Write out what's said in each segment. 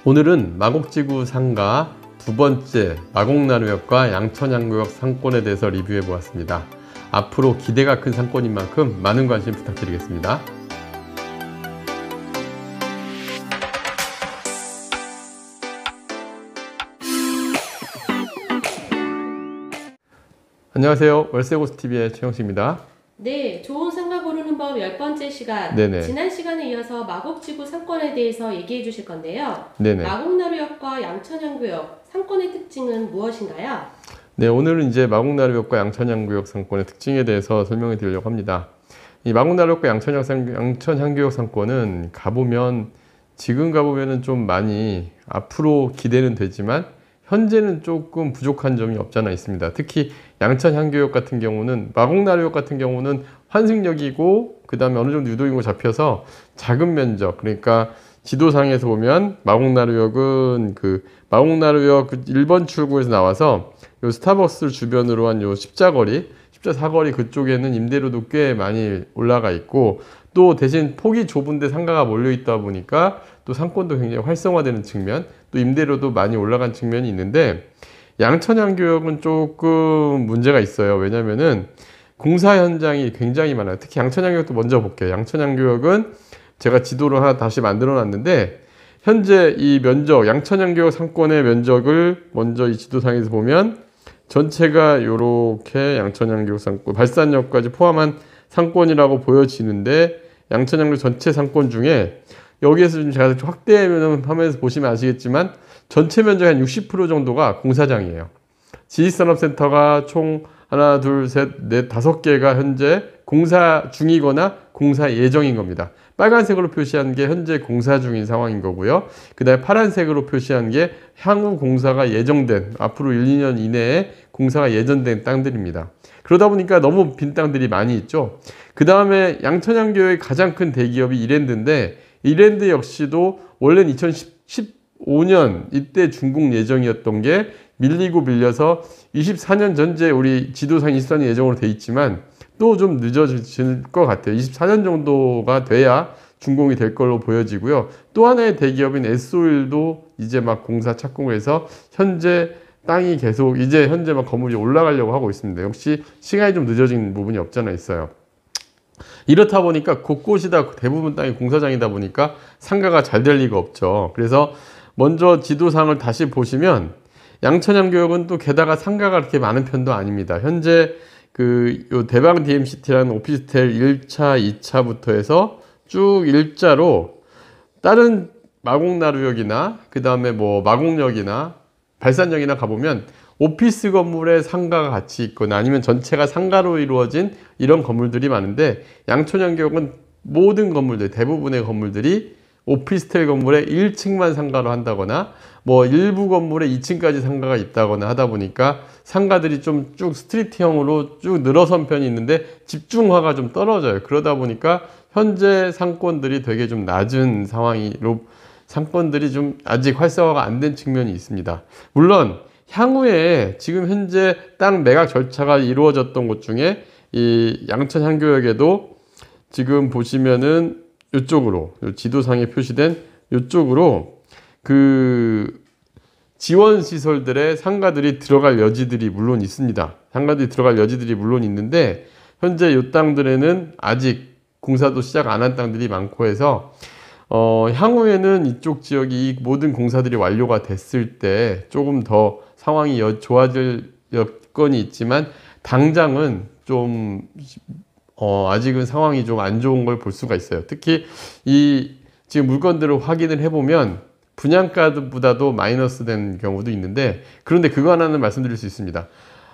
오늘은 마곡지구 상가 두 번째 마곡나루역과 양천향교역 상권에 대해서 리뷰해 보았습니다. 앞으로 기대가 큰 상권인 만큼 많은 관심 부탁드리겠습니다. 안녕하세요. 월세고수TV의 최영식입니다. 네, 좋은 상가 고르는 법 10번째 시간. 네네. 지난 시간에 이어서 마곡지구 상권에 대해서 얘기해 주실 건데요. 네네. 마곡나루역과 양천향구역 상권의 특징은 무엇인가요? 네, 오늘은 이제 마곡나루역과 양천향구역 상권의 특징에 대해서 설명해 드리려고 합니다. 이 마곡나루역과 양천향구역 상권은 지금 가보면은 좀 많이 앞으로 기대는 되지만 현재는 조금 부족한 점이 없잖아 있습니다. 특히 양천향교역 같은 경우는, 마곡나루역 같은 경우는 환승역이고 그 다음에 어느 정도 유도인구 잡혀서 작은 면적, 그러니까 지도상에서 보면 마곡나루역은 마곡나루역 1번 출구에서 나와서 요 스타벅스 주변으로 한 요 십자거리, 십자사거리 그쪽에는 임대료도 꽤 많이 올라가 있고, 또 대신 폭이 좁은데 상가가 몰려 있다 보니까 또 상권도 굉장히 활성화되는 측면, 또 임대료도 많이 올라간 측면이 있는데, 양천향교역은 조금 문제가 있어요. 왜냐면은 공사 현장이 굉장히 많아요. 특히 양천향교역도 먼저 볼게요. 양천향교역은 제가 지도를 하나 다시 만들어 놨는데, 현재 이 면적, 양천향교역 상권의 면적을 먼저 이 지도상에서 보면 전체가 이렇게 양천향교역 상권, 발산역까지 포함한 상권이라고 보여지는데, 양천향교역 전체 상권 중에 여기에서 좀 제가 확대하면서 보시면 아시겠지만 전체 면적의 한 60% 정도가 공사장이에요. 지식산업센터가 총 하나, 둘, 셋, 넷, 5개가 현재 공사 중이거나 공사 예정인 겁니다. 빨간색으로 표시한 게 현재 공사 중인 상황인 거고요. 그 다음에 파란색으로 표시한 게 향후 공사가 예정된, 앞으로 1, 2년 이내에 공사가 예정된 땅들입니다. 그러다 보니까 너무 빈 땅들이 많이 있죠. 그 다음에 양천향교역의 가장 큰 대기업이 이랜드인데, 이랜드 역시도 원래는 2015년 이때 준공 예정이었던 게 밀려서 24년 전제, 우리 지도상 24년 예정으로 돼 있지만 또 좀 늦어질 것 같아요. 24년 정도가 돼야 준공이 될 걸로 보여지고요. 또 하나의 대기업인 S-OIL도 이제 막 공사 착공을 해서 현재 땅이 계속 이제 현재 막 건물이 올라가려고 하고 있습니다. 역시 시간이 좀 늦어진 부분이 없잖아 있어요. 이렇다 보니까 곳곳이 다 대부분 땅이 공사장이다 보니까 상가가 잘 될 리가 없죠. 그래서 먼저 지도상을 다시 보시면 양천향교역은 또 게다가 상가가 그렇게 많은 편도 아닙니다. 현재 요 대방 DMCT라는 오피스텔 1차, 2차부터 해서 쭉 일자로 다른 마곡나루역이나 그 다음에 뭐 마곡역이나 발산역이나 가보면 오피스 건물에 상가가 같이 있거나 아니면 전체가 상가로 이루어진 이런 건물들이 많은데, 양천향교역은 모든 건물들, 대부분의 건물들이 오피스텔 건물에 1층만 상가로 한다거나 뭐 일부 건물에 2층까지 상가가 있다거나 하다 보니까 상가들이 좀 쭉 스트리트형으로 쭉 늘어선 편이 있는데 집중화가 좀 떨어져요. 그러다 보니까 현재 상권들이 되게 좀 낮은 상황이로, 상권들이 좀 아직 활성화가 안 된 측면이 있습니다. 물론 향후에 지금 현재 땅 매각 절차가 이루어졌던 곳 중에 이 양천향교역에도 지금 보시면은 이쪽으로, 지도상에 표시된 이쪽으로 지원 시설들의 상가들이 들어갈 여지들이 물론 있습니다. 상가들이 들어갈 여지들이 물론 있는데, 현재 이 땅들에는 아직 공사도 시작 안 한 땅들이 많고 해서 향후에는 이쪽 지역이 이 모든 공사들이 완료가 됐을 때 조금 더 상황이 좋아질 여건이 있지만, 당장은 좀 아직은 상황이 좀 안 좋은 걸 볼 수가 있어요. 특히 지금 물건들을 확인을 해보면 분양가보다도 마이너스 된 경우도 있는데, 그런데 그거 하나는 말씀드릴 수 있습니다.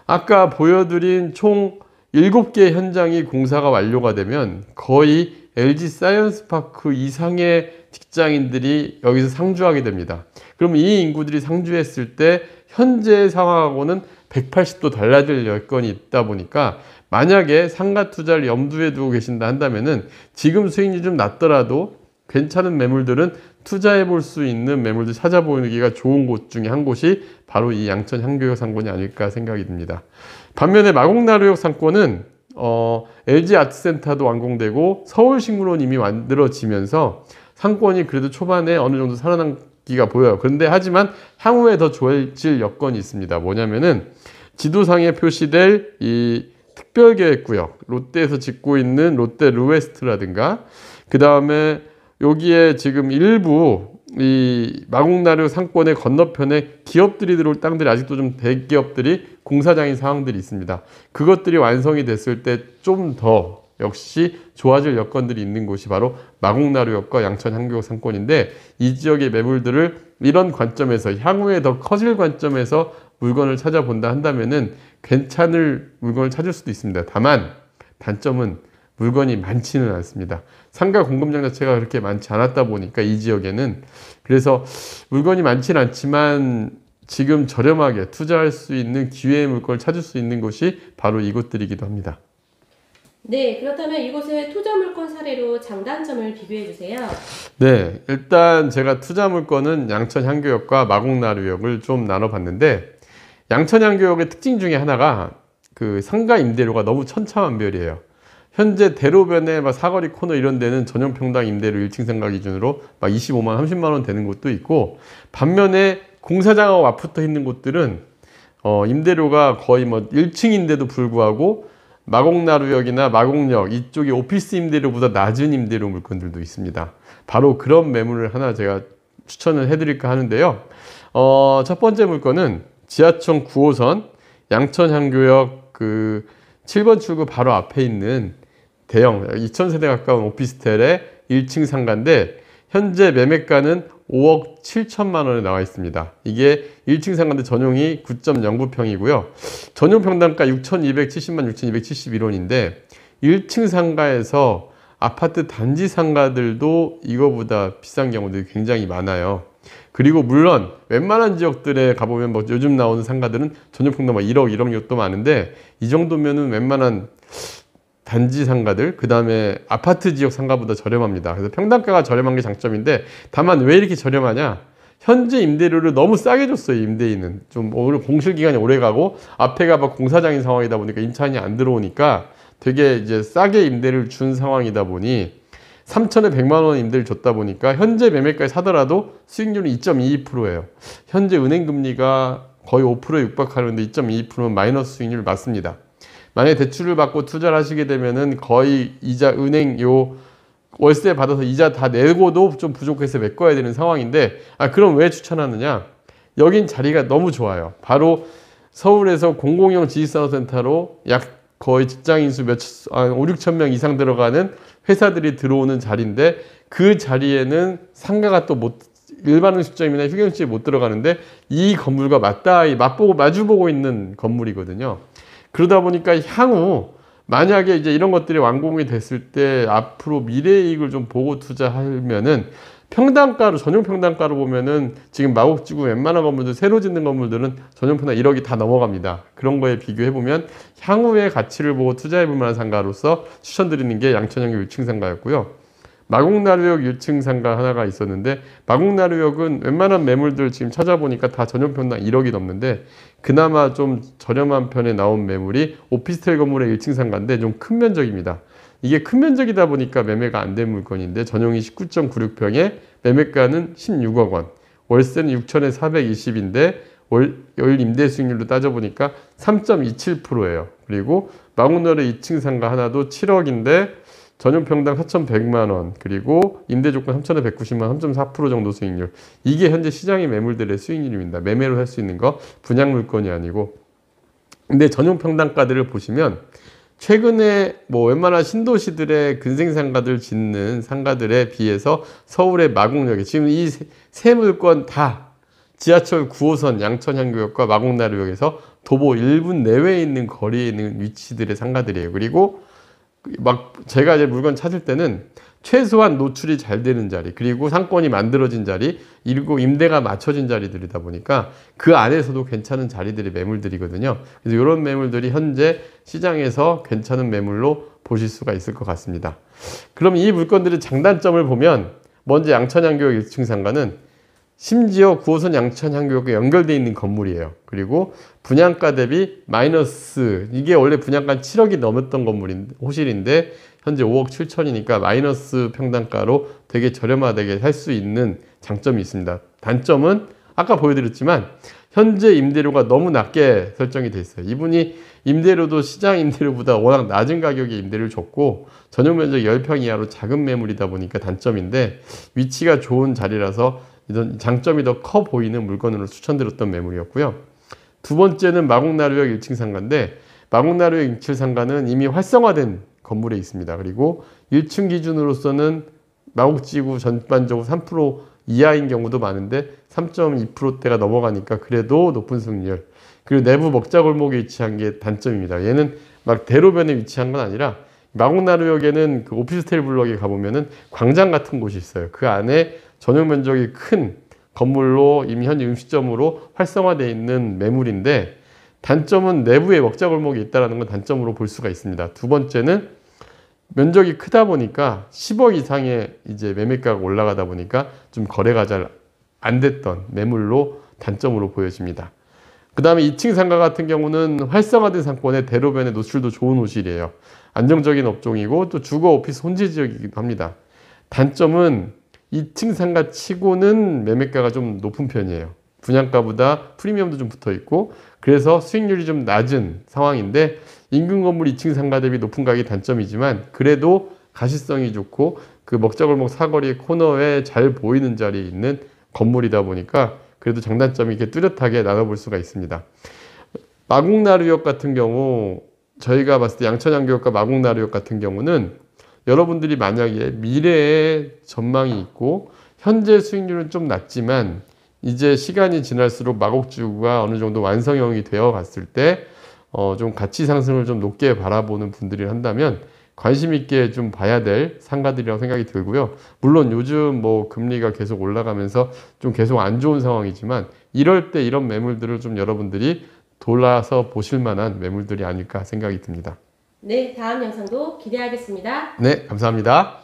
아까 보여드린 총 7개 현장이 공사가 완료가 되면 거의 LG 사이언스파크 이상의 직장인들이 여기서 상주하게 됩니다. 그럼 이 인구들이 상주했을 때 현재 상황하고는 180도 달라질 여건이 있다 보니까, 만약에 상가 투자를 염두에 두고 계신다 한다면은 지금 수익률이 좀 낮더라도 괜찮은 매물들은 투자해 볼 수 있는 매물들 찾아보기가 좋은 곳 중에 한 곳이 바로 이 양천향교역 상권이 아닐까 생각이 듭니다. 반면에 마곡나루역 상권은 LG 아트센터도 완공되고 서울식물원 이미 만들어지면서 상권이 그래도 초반에 어느 정도 살아남기 기가 보여요. 그런데 하지만 향후에 더 좋아질 여건이 있습니다. 뭐냐면은 지도상에 표시될 이 특별계획구역, 롯데에서 짓고 있는 롯데 루웨스트라든가, 그 다음에 여기에 지금 일부 이 마곡나루 상권의 건너편에 기업들이 들어올 땅들이 아직도 좀 대기업들이 공사장인 상황들이 있습니다. 그것들이 완성이 됐을 때 좀 더 역시 좋아질 여건들이 있는 곳이 바로 마곡나루역과 양천 향교역 상권인데, 이 지역의 매물들을 이런 관점에서 향후에 더 커질 관점에서 물건을 찾아본다 한다면은 괜찮을 물건을 찾을 수도 있습니다. 다만 단점은 물건이 많지는 않습니다. 상가 공급량 자체가 그렇게 많지 않았다 보니까 이 지역에는, 그래서 물건이 많지는 않지만 지금 저렴하게 투자할 수 있는 기회의 물건을 찾을 수 있는 곳이 바로 이곳들이기도 합니다. 네, 그렇다면 이곳의 투자 물건 사례로 장단점을 비교해 주세요. 네, 일단 제가 투자 물건은 양천 향교역과 마곡나루역을 좀 나눠봤는데, 양천 향교역의 특징 중에 하나가 그 상가 임대료가 너무 천차만별이에요. 현재 대로변에 막 사거리 코너 이런 데는 전용평당 임대료 1층 상가 기준으로 막 25만, 30만 원 되는 곳도 있고, 반면에 공사장하고 맞붙어 있는 곳들은 임대료가 거의 뭐 1층인데도 불구하고 마곡나루역이나 마곡역 이쪽이 오피스 임대료보다 낮은 임대료 물건들도 있습니다. 바로 그런 매물을 하나 제가 추천을 해드릴까 하는데요. 첫 번째 물건은 지하철 9호선 양천향교역 그 7번 출구 바로 앞에 있는 대형 2000세대 가까운 오피스텔의 1층 상가인데, 현재 매매가는 5억 7천만 원에 나와 있습니다. 이게 1층 상가인데 전용이 9.09평이고요. 전용 평당가 6,270만 6,271원인데 1층 상가에서 아파트 단지 상가들도 이거보다 비싼 경우들이 굉장히 많아요. 그리고 물론 웬만한 지역들에 가보면 뭐 요즘 나오는 상가들은 전용 평당 1억, 1억 6도 많은데, 이 정도면은 웬만한 단지 상가들, 그 다음에 아파트 지역 상가보다 저렴합니다. 그래서 평당가가 저렴한 게 장점인데, 다만 왜 이렇게 저렴하냐? 현재 임대료를 너무 싸게 줬어요. 임대인은 좀 공실 기간이 오래 가고 앞에가 막 공사장인 상황이다 보니까 임차인이 안 들어오니까 되게 이제 싸게 임대를 준 상황이다 보니 3천에 100만 원 임대를 줬다 보니까 현재 매매가에 사더라도 수익률은 2.22%예요. 현재 은행 금리가 거의 5%에 육박하는데 2.22%는 마이너스 수익률 맞습니다. 만약에 대출을 받고 투자를 하시게 되면은 거의 이자, 은행 요 월세 받아서 이자 다 내고도 좀 부족해서 메꿔야 되는 상황인데, 그럼 왜 추천하느냐? 여긴 자리가 너무 좋아요. 바로 서울에서 공공형 지식산업센터로 약 거의 직장인수 5, 6천 명 이상 들어가는 회사들이 들어오는 자리인데, 그 자리에는 상가가 또 일반 음식점이나 휴게소에 못 들어가는데 이 건물과 마주보고 있는 건물이거든요. 그러다 보니까 향후 만약에 이제 이런 것들이 완공이 됐을 때 앞으로 미래이익을 좀 보고 투자하면은 평당가로, 전용 평당가로 보면은 지금 마곡지구 웬만한 건물들, 새로 짓는 건물들은 전용 평당 1억이 다 넘어갑니다. 그런 거에 비교해보면 향후의 가치를 보고 투자해볼 만한 상가로서 추천드리는 게 양천역 1층 상가였고요. 마곡나루역 1층 상가 하나가 있었는데, 마곡나루역은 웬만한 매물들 지금 찾아보니까 다 전용 평당 1억이 넘는데, 그나마 좀 저렴한 편에 나온 매물이 오피스텔 건물의 1층 상가인데 좀 큰 면적입니다. 이게 큰 면적이다 보니까 매매가 안 된 물건인데, 전용이 19.96평에 매매가는 16억 원, 월세는 6천에 420인데 월 임대 수익률로 따져보니까 3.27%예요. 그리고 마곡나루 2층 상가 하나도 7억인데 전용 평당 4,100만 원, 그리고 임대 조건 3,190만 원, 3.4% 정도 수익률. 이게 현재 시장의 매물들의 수익률입니다. 매매로 할 수 있는 거, 분양 물건이 아니고. 근데 전용 평당가들을 보시면 최근에 뭐 웬만한 신도시들의 근생 상가들 짓는 상가들에 비해서 서울의 마곡역에 지금 이 세 물건 다 지하철 9호선 양천향교역과 마곡나루역에서 도보 1분 내외에 있는 거리에 있는 위치들의 상가들이에요. 그리고 막 제가 이제 물건 찾을 때는 최소한 노출이 잘 되는 자리, 그리고 상권이 만들어진 자리, 그리고 임대가 맞춰진 자리들이다 보니까 그 안에서도 괜찮은 자리들이 매물들이거든요. 그래서 이런 매물들이 현재 시장에서 괜찮은 매물로 보실 수가 있을 것 같습니다. 그럼 이 물건들의 장단점을 보면, 먼저 양천향교역 1층 상가는 심지어 9호선 양천 향교역과 연결되어 있는 건물이에요. 그리고 분양가 대비 마이너스, 이게 원래 분양가 7억이 넘었던 호실인데 현재 5억 7천이니까 마이너스 평당가로 되게 저렴하게 살 수 있는 장점이 있습니다. 단점은 아까 보여드렸지만 현재 임대료가 너무 낮게 설정이 돼 있어요. 이분이 임대료도 시장 임대료보다 워낙 낮은 가격에 임대료를 줬고 전용 면적 10평 이하로 작은 매물이다 보니까 단점인데, 위치가 좋은 자리라서 이런 장점이 더 커 보이는 물건으로 추천드렸던 매물이었고요. 두 번째는 마곡나루역 1층 상가인데, 마곡나루역 1층 상가는 이미 활성화된 건물에 있습니다. 그리고 1층 기준으로서는 마곡지구 전반적으로 3% 이하인 경우도 많은데 3.2%대가 넘어가니까 그래도 높은 수익률. 그리고 내부 먹자골목에 위치한 게 단점입니다. 얘는 막 대로변에 위치한 건 아니라 마곡나루역에는 그 오피스텔 블럭에 가보면은 광장 같은 곳이 있어요. 그 안에 전용 면적이 큰 건물로 이미 현재 음식점으로 활성화되어 있는 매물인데, 단점은 내부에 먹자골목이 있다는 건 단점으로 볼 수가 있습니다. 두 번째는 면적이 크다 보니까 10억 이상의 이제 매매가가 올라가다 보니까 좀 거래가 잘 안 됐던 매물로 단점으로 보여집니다. 그 다음에 2층 상가 같은 경우는 활성화된 상권에 대로변에 노출도 좋은 호실이에요. 안정적인 업종이고 또 주거 오피스 혼재 지역이기도 합니다. 단점은 2층 상가 치고는 매매가가 좀 높은 편이에요. 분양가보다 프리미엄도 좀 붙어 있고 그래서 수익률이 좀 낮은 상황인데, 인근 건물 2층 상가 대비 높은 가격이 단점이지만 그래도 가시성이 좋고 그 먹자골목 사거리 코너에 잘 보이는 자리에 있는 건물이다 보니까 그래도 장단점이 이렇게 뚜렷하게 나눠볼 수가 있습니다. 마곡나루역 같은 경우, 저희가 봤을 때 양천향교역과 마곡나루역 같은 경우는 여러분들이 만약에 미래에 전망이 있고 현재 수익률은 좀 낮지만 이제 시간이 지날수록 마곡지구가 어느 정도 완성형이 되어 갔을 때 좀 가치 상승을 좀 높게 바라보는 분들이 한다면 관심 있게 좀 봐야 될 상가들이라고 생각이 들고요. 물론 요즘 뭐 금리가 계속 올라가면서 좀 계속 안 좋은 상황이지만 이럴 때 이런 매물들을 좀 여러분들이 돌아서 보실 만한 매물들이 아닐까 생각이 듭니다. 네, 다음 영상도 기대하겠습니다. 네, 감사합니다.